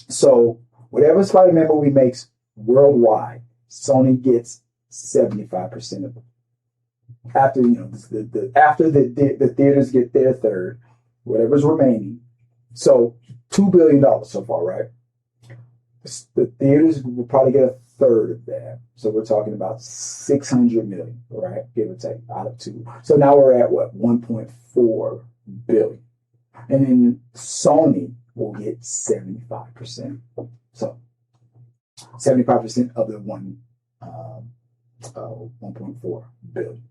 So whatever Spider-Man movie makes worldwide, Sony gets 75% of it. After the theaters get their third, whatever's remaining. So $2 billion so far, right? The theaters will probably get a third of that. So we're talking about 600 million, right? Give or take out of two. So now we're at what? 1.4 billion. And then Sony will get 75%. So 75% of the 1.4 billion.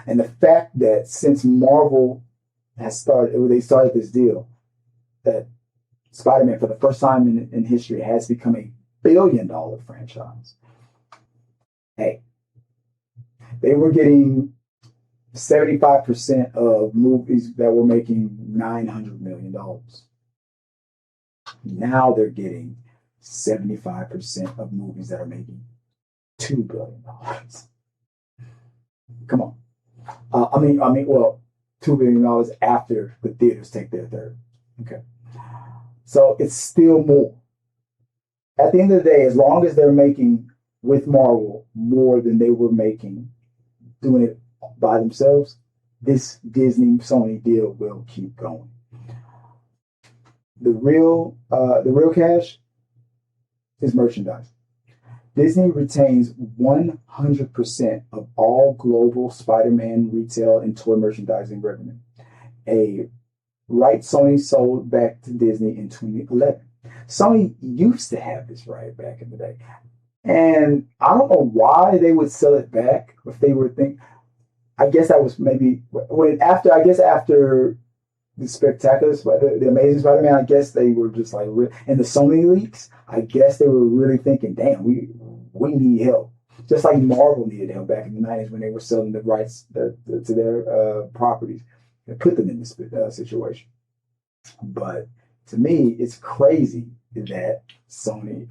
And the fact that since Marvel they started this deal, that Spider-Man for the first time in history has become a billion-dollar franchise. Hey, they were getting 75% of movies that were making $900 million. Now they're getting 75% of movies that are making $2 billion. Come on. Well, $2 billion after the theaters take their third. Okay. So it's still more. At the end of the day, as long as they're making with Marvel more than they were making doing it by themselves, this Disney Sony deal will keep going. The real cash is merchandise. Disney retains 100% of all global Spider-Man retail and toy merchandising revenue. A right Sony sold back to Disney in 2011. Sony used to have this right back in the day. And I don't know why they would sell it back if they were thinking. I guess that was maybe after the spectacular, the Amazing Spider-Man, I guess they were just like, and the Sony leaks, I guess they were really thinking, damn, we need help. Just like Marvel needed help back in the 90s when they were selling the rights to their properties and put them in this situation. But to me, it's crazy that Sony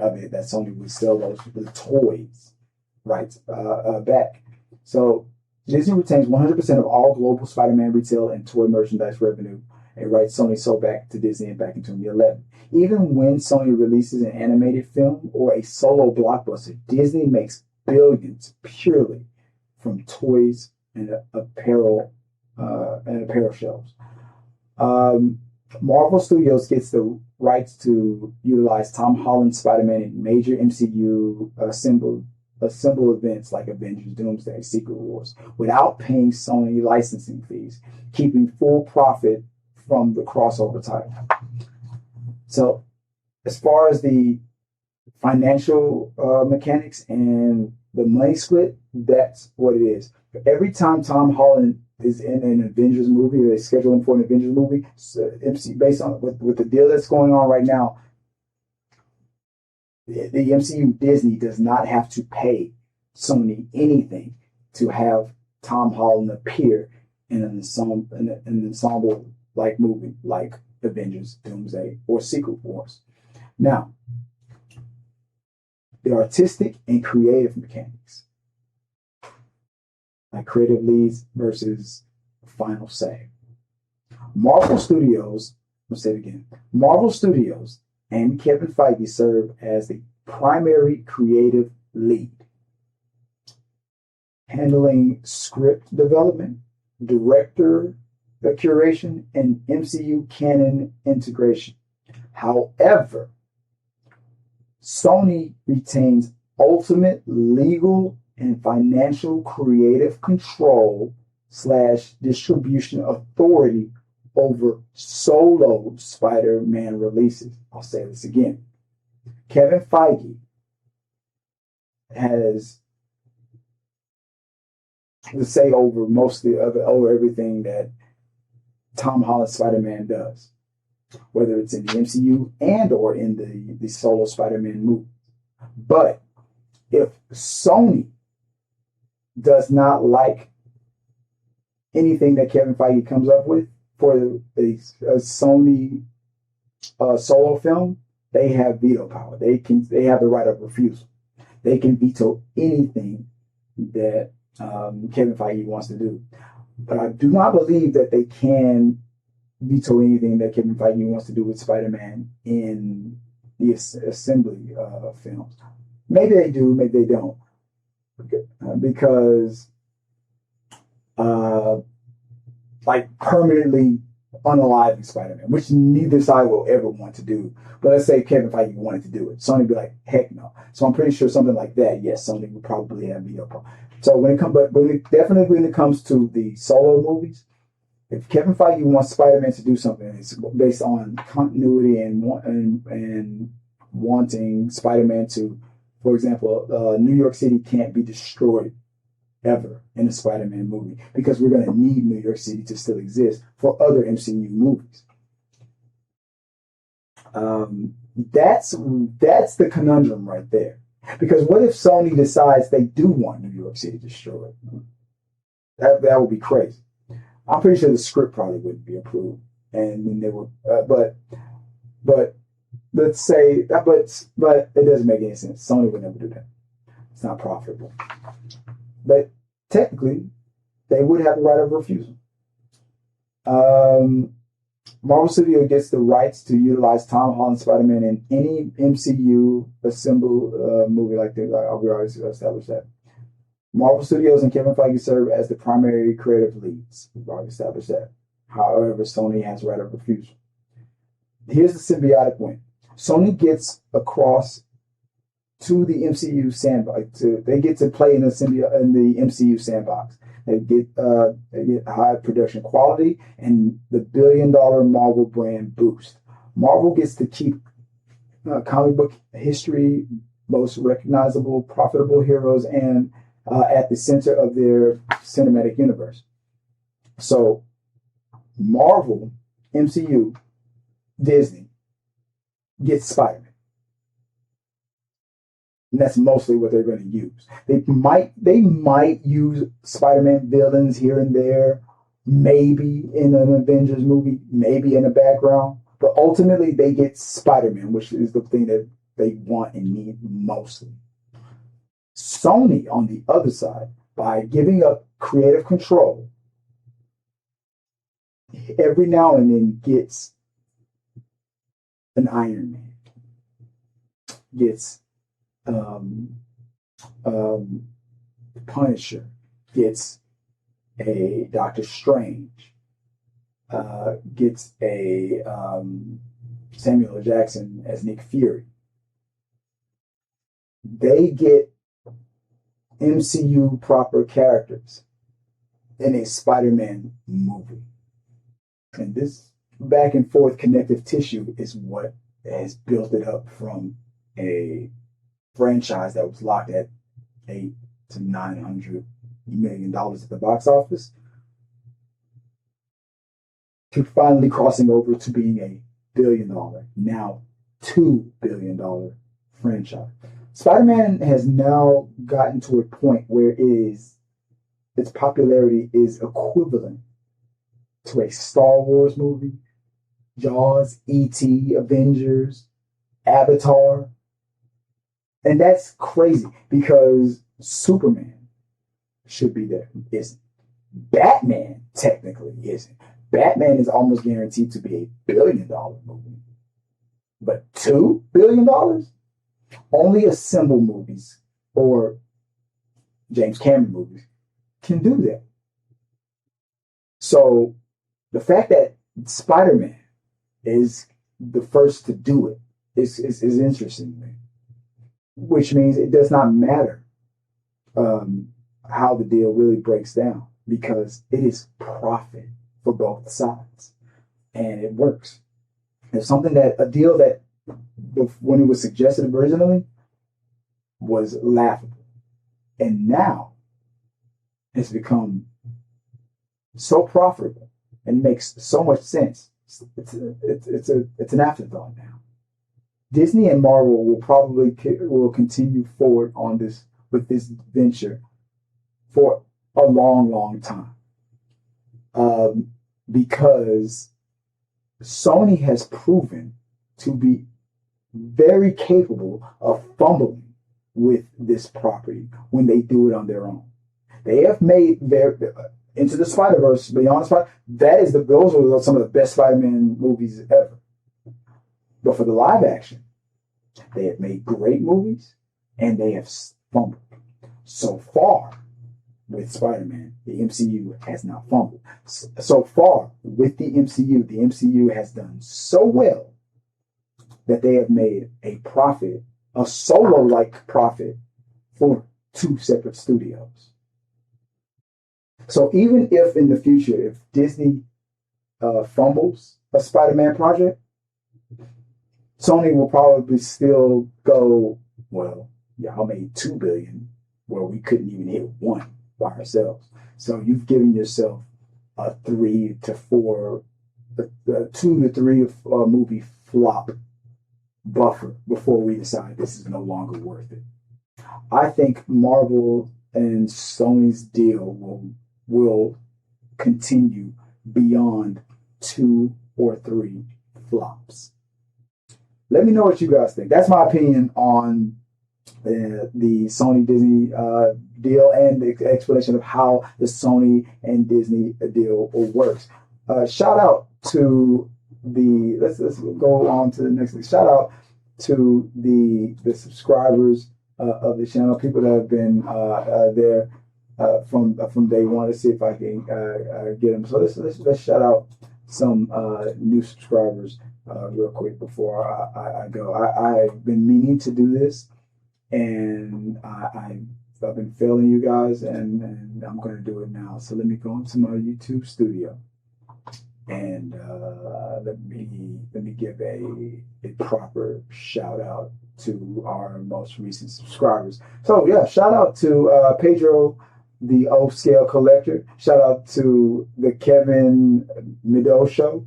would sell the toys rights back. So Disney retains 100% of all global Spider-Man retail and toy merchandise revenue, a right Sony sold back to Disney back in 2011. Even when Sony releases an animated film or a solo blockbuster, Disney makes billions purely from toys and apparel shelves. Marvel Studios gets the rights to utilize Tom Holland's Spider-Man in major MCU assemble events like Avengers, Doomsday, Secret Wars, without paying Sony licensing fees, keeping full profit from the crossover title. So, as far as the financial mechanics and the money split, that's what it is. Every time Tom Holland is in an Avengers movie, or they schedule him for an Avengers movie, so MC, based on with the deal that's going on right now, the MCU Disney does not have to pay Sony anything to have Tom Holland appear in an ensemble like movie like Avengers, Doomsday, or Secret Wars. Now, the artistic and creative mechanics, like creative leads versus final say. Marvel Studios, let's say it again. Marvel Studios and Kevin Feige serve as the primary creative lead, handling script development, director curation, and MCU canon integration. However, Sony retains ultimate legal and financial creative control / distribution authority over solo Spider-Man releases. I'll say this again. Kevin Feige has the say over over everything that Tom Holland Spider-Man does, whether it's in the MCU and or in the solo Spider-Man movie. But if Sony does not like anything that Kevin Feige comes up with for a Sony solo film, they have veto power. They have the right of refusal. They can veto anything that Kevin Feige wants to do. But I do not believe that they can veto anything that Kevin Feige wants to do with Spider-Man in the assembly films. Maybe they do, maybe they don't. Because like permanently unaliving Spider-Man, which neither side will ever want to do. But let's say Kevin Feige wanted to do it. Sony would be like, heck no. So I'm pretty sure something like that, yes, Sony would probably have veto power. So when it comes to the solo movies, if Kevin Feige wants Spider-Man to do something, it's based on continuity and wanting Spider-Man to, for example, New York City can't be destroyed ever in a Spider-Man movie because we're going to need New York City to still exist for other MCU movies. That's the conundrum right there. Because what if Sony decides they do want New York City destroyed? That would be crazy. I'm pretty sure the script probably wouldn't be approved, and then they would. But let's say that, but it doesn't make any sense. Sony would never do that. It's not profitable. But technically, they would have the right of refusal. Marvel Studios gets the rights to utilize Tom Holland Spider-Man in any MCU assemble movie like that. We already established that. Marvel Studios and Kevin Feige serve as the primary creative leads. We've already established that. However, Sony has right of refusal. Here's the symbiotic win. Sony gets across to the MCU sandbox. They get to play in the MCU sandbox. They get high production quality and the $1 billion Marvel brand boost. Marvel gets to keep comic book history, most recognizable, profitable heroes, and at the center of their cinematic universe. So, Marvel, MCU, Disney gets Spider-Man. And that's mostly what they're going to use. They might use Spider-Man villains here and there, maybe in an Avengers movie, maybe in the background. But ultimately, they get Spider-Man, which is the thing that they want and need mostly. Sony, on the other side, by giving up creative control, every now and then gets an Iron Man, gets Punisher gets a Doctor Strange, gets a Samuel L. Jackson as Nick Fury. They get MCU proper characters in a Spider-Man movie. And this back and forth connective tissue is what has built it up from a franchise that was locked at $800 to $900 million at the box office to finally crossing over to being a $1 billion, now $2 billion franchise. Spider-Man has now gotten to a point where its popularity is equivalent to a Star Wars movie, Jaws, E.T., Avengers, Avatar. And that's crazy because Superman should be there. Isn't. Batman technically isn't. Batman is almost guaranteed to be a $1 billion movie. But $2 billion? Only Assemble movies or James Cameron movies can do that. So the fact that Spider-Man is the first to do it is interesting to me, which means it does not matter how the deal really breaks down because it is profit for both sides and it works. It's a deal that when it was suggested originally was laughable and now it's become so profitable and makes so much sense. It's an afterthought now. Disney and Marvel will continue forward on this with this venture for a long time, because Sony has proven to be very capable of fumbling with this property when they do it on their own. They have made their Into the Spider-Verse, Beyond Spider. Those are some of the best Spider-Man movies ever. But for the live action, they have made great movies and they have fumbled. So far with Spider-Man, the MCU has not fumbled. So far with the MCU has done so well that they have made a profit, a solo-like profit for 2 separate studios. So even if in the future, if Disney fumbles a Spider-Man project, Sony will probably still go, well, y'all made $2 billion where we couldn't even hit 1 by ourselves. So you've given yourself a 2 to 3 movie flop buffer before we decide this is no longer worth it. I think Marvel and Sony's deal will continue beyond 2 or 3 flops. Let me know what you guys think. That's my opinion on the Sony Disney deal and the explanation of how the Sony and Disney deal works. Shout out to let's go on to the next thing. Shout out to the subscribers of the channel, people that have been there from day one. Let's see if I can get them. So let's shout out some new subscribers real quick before I go. I've been meaning to do this, and I've been failing you guys, and I'm going to do it now. So let me go into my YouTube studio, and let me give a proper shout out to our most recent subscribers. So yeah, shout out to Pedro, the O Scale Collector. Shout out to the Kevin Mido Show.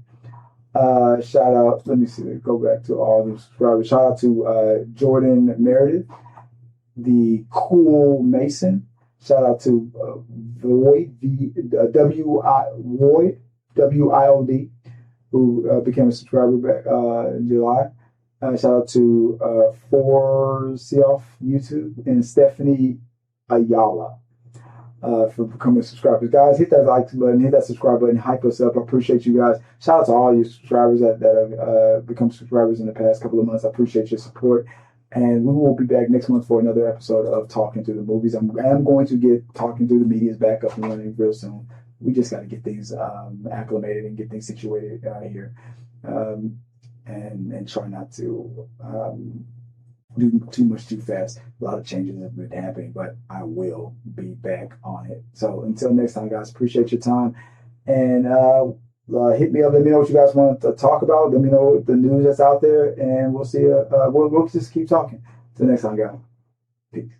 Shout out, let me see, go back to all the subscribers. Shout out to Jordan Meredith, the Cool Mason. Shout out to Void, WIOD, who became a subscriber back in July. Shout out to 4Coff YouTube and Stephanie Ayala for becoming subscribers. Guys, hit that like button, hit that subscribe button, hype us up. I appreciate you guys. Shout out to all your subscribers that have become subscribers in the past couple of months. I appreciate your support. And we will be back next month for another episode of Talking Through the Movies. I'm going to get Talking Through the Medias back up and running real soon. We just got to get things acclimated and get things situated here, and try not to do too much too fast. A lot of changes have been happening, but I will be back on it. So until next time, guys, appreciate your time, and hit me up. Let me know what you guys want to talk about. Let me know the news that's out there, and we'll see. We'll just keep talking. Till next time, guys. Peace.